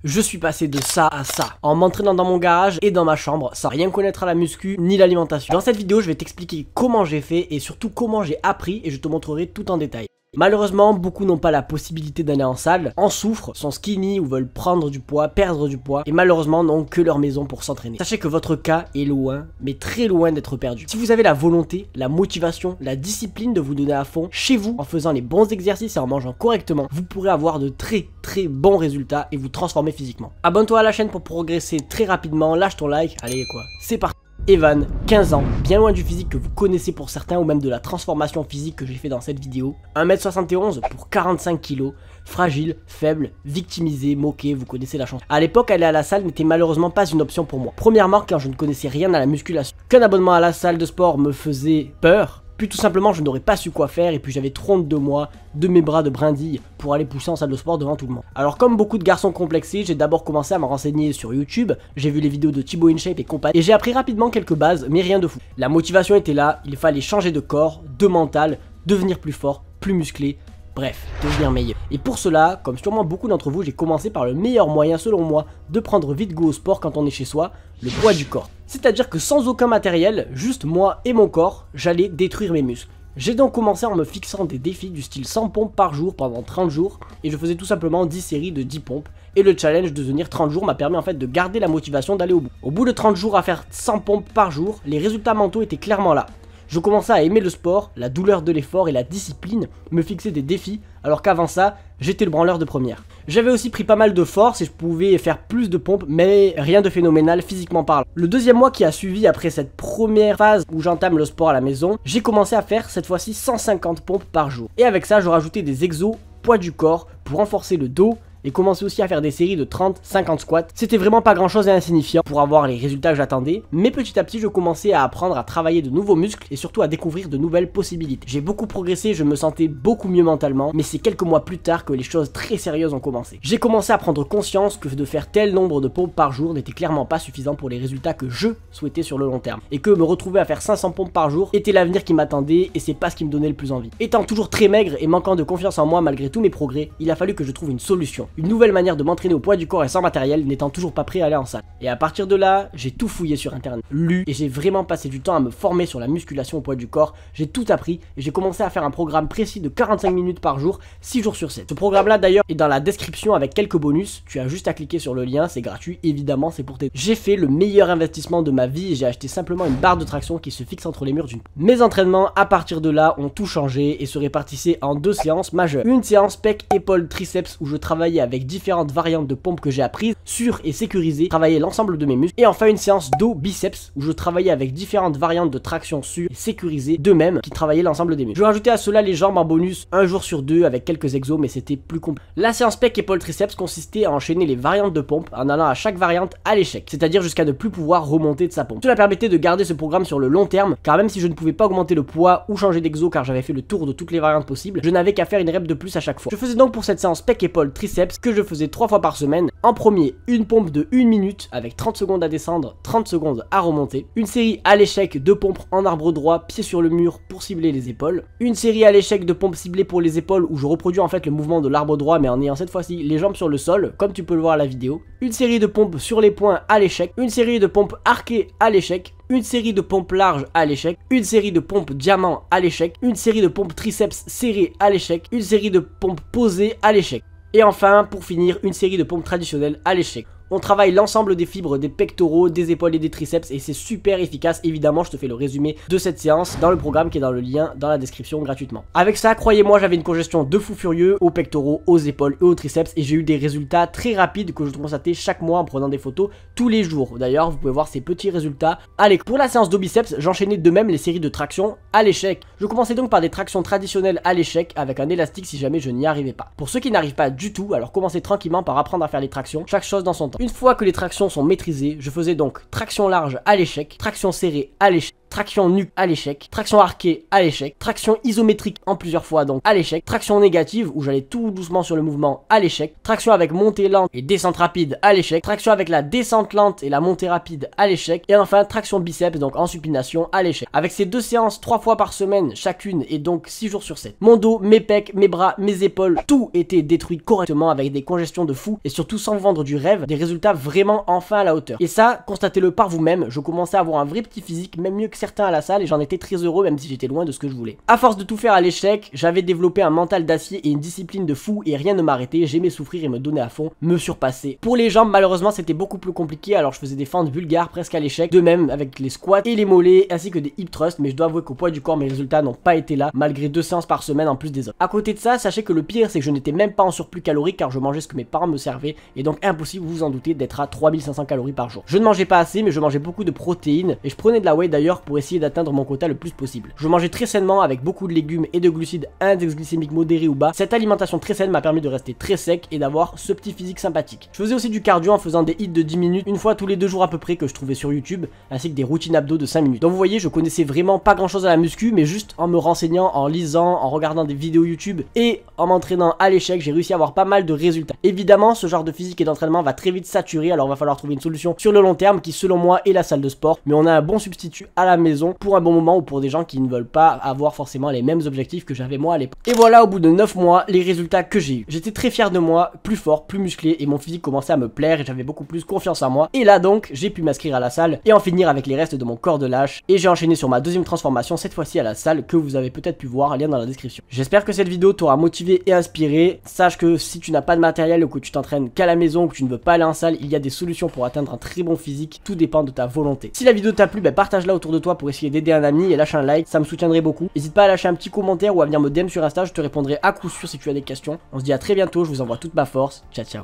Je suis passé de ça à ça, en m'entraînant dans mon garage et dans ma chambre, sans rien connaître à la muscu ni l'alimentation. Dans cette vidéo, je vais t'expliquer comment j'ai fait et surtout comment j'ai appris et je te montrerai tout en détail. Malheureusement, beaucoup n'ont pas la possibilité d'aller en salle, en souffrent, sont skinny ou veulent prendre du poids, perdre du poids, et malheureusement n'ont que leur maison pour s'entraîner. Sachez que votre cas est loin, mais très loin d'être perdu. Si vous avez la volonté, la motivation, la discipline de vous donner à fond chez vous, en faisant les bons exercices et en mangeant correctement, vous pourrez avoir de très bons résultats et vous transformer physiquement. Abonne-toi à la chaîne pour progresser très rapidement, lâche ton like, allez quoi, c'est parti. Evan, 15 ans, bien loin du physique que vous connaissez pour certains ou même de la transformation physique que j'ai fait dans cette vidéo. 1m71 pour 45 kg, fragile, faible, victimisé, moqué, vous connaissez la chanson. A l'époque, aller à la salle n'était malheureusement pas une option pour moi. Premièrement, car je ne connaissais rien à la musculation. Qu'un abonnement à la salle de sport me faisait peur. Puis tout simplement je n'aurais pas su quoi faire et puis j'avais trop honte de moi, de mes bras de brindille pour aller pousser en salle de sport devant tout le monde. Alors comme beaucoup de garçons complexés, j'ai d'abord commencé à me renseigner sur YouTube, j'ai vu les vidéos de Thibaut InShape et compagnie et j'ai appris rapidement quelques bases mais rien de fou. La motivation était là, il fallait changer de corps, de mental, devenir plus fort, plus musclé, bref, devenir meilleur. Et pour cela, comme sûrement beaucoup d'entre vous, j'ai commencé par le meilleur moyen selon moi de prendre vite goût au sport quand on est chez soi, le poids du corps. C'est-à-dire que sans aucun matériel, juste moi et mon corps, j'allais détruire mes muscles. J'ai donc commencé en me fixant des défis du style 100 pompes par jour pendant 30 jours et je faisais tout simplement 10 séries de 10 pompes et le challenge de tenir 30 jours m'a permis en fait de garder la motivation d'aller au bout. Au bout de 30 jours à faire 100 pompes par jour, les résultats mentaux étaient clairement là. Je commençais à aimer le sport, la douleur de l'effort et la discipline me fixaient des défis alors qu'avant ça, j'étais le branleur de première. J'avais aussi pris pas mal de force et je pouvais faire plus de pompes mais rien de phénoménal physiquement parlant. Le deuxième mois qui a suivi après cette première phase où j'entame le sport à la maison, j'ai commencé à faire cette fois-ci 150 pompes par jour. Et avec ça, je rajoutais des exos, poids du corps pour renforcer le dos et commencer aussi à faire des séries de 30-50 squats. C'était vraiment pas grand chose et insignifiant pour avoir les résultats que j'attendais, mais petit à petit je commençais à apprendre à travailler de nouveaux muscles et surtout à découvrir de nouvelles possibilités. J'ai beaucoup progressé, je me sentais beaucoup mieux mentalement, mais c'est quelques mois plus tard que les choses très sérieuses ont commencé. J'ai commencé à prendre conscience que de faire tel nombre de pompes par jour n'était clairement pas suffisant pour les résultats que je souhaitais sur le long terme, et que me retrouver à faire 500 pompes par jour était l'avenir qui m'attendait et c'est pas ce qui me donnait le plus envie. Étant toujours très maigre et manquant de confiance en moi malgré tous mes progrès, il a fallu que je trouve une solution. Une nouvelle manière de m'entraîner au poids du corps et sans matériel, n'étant toujours pas prêt à aller en salle. Et à partir de là, j'ai tout fouillé sur internet, lu, et j'ai vraiment passé du temps à me former sur la musculation au poids du corps. J'ai tout appris et j'ai commencé à faire un programme précis de 45 minutes par jour, 6 jours sur 7. Ce programme là d'ailleurs est dans la description avec quelques bonus, tu as juste à cliquer sur le lien, c'est gratuit, évidemment c'est pour t'aider. J'ai fait le meilleur investissement de ma vie et j'ai acheté simplement une barre de traction qui se fixe entre les murs d'une. Mes entraînements à partir de là ont tout changé et se répartissaient en deux séances majeures. Une séance pec, épaule, triceps où je travaillais avec différentes variantes de pompes que j'ai apprises, sûres et sécurisées, travailler l'ensemble de mes muscles. Et enfin une séance dos biceps où je travaillais avec différentes variantes de traction sûres et sécurisées d'eux-mêmes qui travaillaient l'ensemble des muscles. Je rajoutais à cela les jambes en bonus un jour sur deux avec quelques exos mais c'était plus compliqué. La séance pec, épaule, triceps consistait à enchaîner les variantes de pompes en allant à chaque variante à l'échec, c'est-à-dire jusqu'à ne plus pouvoir remonter de sa pompe. Cela permettait de garder ce programme sur le long terme car même si je ne pouvais pas augmenter le poids ou changer d'exo car j'avais fait le tour de toutes les variantes possibles, je n'avais qu'à faire une rep de plus à chaque fois. Je faisais donc pour cette séance pec, épaule, triceps que je faisais 3 fois par semaine. En premier, une pompe de 1 minute avec 30 secondes à descendre, 30 secondes à remonter. Une série à l'échec de pompes en arbre droit, pied sur le mur pour cibler les épaules. Une série à l'échec de pompes ciblées pour les épaules où je reproduis en fait le mouvement de l'arbre droit mais en ayant cette fois-ci les jambes sur le sol, comme tu peux le voir à la vidéo. Une série de pompes sur les poings à l'échec. Une série de pompes arquées à l'échec. Une série de pompes larges à l'échec, une série de pompes diamant à l'échec, une série de pompes triceps serrées à l'échec, une série de pompes posées à l'échec. Et enfin, pour finir, une série de pompes traditionnelles à l'échec. On travaille l'ensemble des fibres des pectoraux, des épaules et des triceps et c'est super efficace. Évidemment, je te fais le résumé de cette séance dans le programme qui est dans le lien dans la description gratuitement. Avec ça, croyez-moi, j'avais une congestion de fou furieux aux pectoraux, aux épaules et aux triceps et j'ai eu des résultats très rapides que je constatais chaque mois en prenant des photos tous les jours. D'ailleurs, vous pouvez voir ces petits résultats. Allez, pour la séance de biceps, j'enchaînais de même les séries de tractions à l'échec. Je commençais donc par des tractions traditionnelles à l'échec avec un élastique si jamais je n'y arrivais pas. Pour ceux qui n'arrivent pas du tout, alors commencez tranquillement par apprendre à faire les tractions, chaque chose dans son temps. Une fois que les tractions sont maîtrisées, je faisais donc traction large à l'échec, traction serrée à l'échec, traction nuque à l'échec, traction arquée à l'échec, traction isométrique en plusieurs fois donc à l'échec, traction négative où j'allais tout doucement sur le mouvement à l'échec, traction avec montée lente et descente rapide à l'échec, traction avec la descente lente et la montée rapide à l'échec, et enfin traction biceps donc en supination à l'échec. Avec ces 2 séances 3 fois par semaine chacune et donc 6 jours sur 7, mon dos, mes pecs, mes bras, mes épaules, tout était détruit correctement avec des congestions de fou et surtout sans vous vendre du rêve, des résultats vraiment enfin à la hauteur. Et ça, constatez-le par vous-même, je commençais à avoir un vrai petit physique, même mieux que certains à la salle, et j'en étais très heureux même si j'étais loin de ce que je voulais. À force de tout faire à l'échec, j'avais développé un mental d'acier et une discipline de fou et rien ne m'arrêtait, j'aimais souffrir et me donner à fond, me surpasser. Pour les jambes, malheureusement c'était beaucoup plus compliqué, alors je faisais des fentes vulgaires presque à l'échec, de même avec les squats et les mollets ainsi que des hip thrusts, mais je dois avouer qu'au poids du corps mes résultats n'ont pas été là malgré 2 séances par semaine en plus des autres. À côté de ça, sachez que le pire c'est que je n'étais même pas en surplus calorique car je mangeais ce que mes parents me servaient et donc impossible, vous vous en doutez, d'être à 3500 calories par jour. Je ne mangeais pas assez mais je mangeais beaucoup de protéines et je prenais de la whey d'ailleurs pour essayer d'atteindre mon quota le plus possible. Je mangeais très sainement avec beaucoup de légumes et de glucides, index glycémique modéré ou bas. Cette alimentation très saine m'a permis de rester très sec et d'avoir ce petit physique sympathique. Je faisais aussi du cardio en faisant des hits de 10 minutes une fois tous les 2 jours à peu près que je trouvais sur YouTube, ainsi que des routines abdos de 5 minutes. Donc vous voyez, je connaissais vraiment pas grand chose à la muscu, mais juste en me renseignant, en lisant, en regardant des vidéos YouTube et en m'entraînant à l'échec, j'ai réussi à avoir pas mal de résultats. Évidemment, ce genre de physique et d'entraînement va très vite saturer, alors il va falloir trouver une solution sur le long terme qui selon moi est la salle de sport, mais on a un bon substitut à la maison pour un bon moment ou pour des gens qui ne veulent pas avoir forcément les mêmes objectifs que j'avais moi à l'époque. Et voilà, au bout de 9 mois, les résultats que j'ai eu. J'étais très fier de moi, plus fort, plus musclé et mon physique commençait à me plaire et j'avais beaucoup plus confiance en moi. Et là donc, j'ai pu m'inscrire à la salle et en finir avec les restes de mon corps de lâche. Et j'ai enchaîné sur ma deuxième transformation, cette fois-ci à la salle que vous avez peut-être pu voir, lien dans la description. J'espère que cette vidéo t'aura motivé et inspiré. Sache que si tu n'as pas de matériel ou que tu t'entraînes qu'à la maison ou que tu ne veux pas aller en salle, il y a des solutions pour atteindre un très bon physique. Tout dépend de ta volonté. Si la vidéo t'a plu, partage-la autour de toi pour essayer d'aider un ami et lâche un like, ça me soutiendrait beaucoup. N'hésite pas à lâcher un petit commentaire ou à venir me DM sur Insta, je te répondrai à coup sûr si tu as des questions. On se dit à très bientôt, je vous envoie toute ma force. Ciao ciao.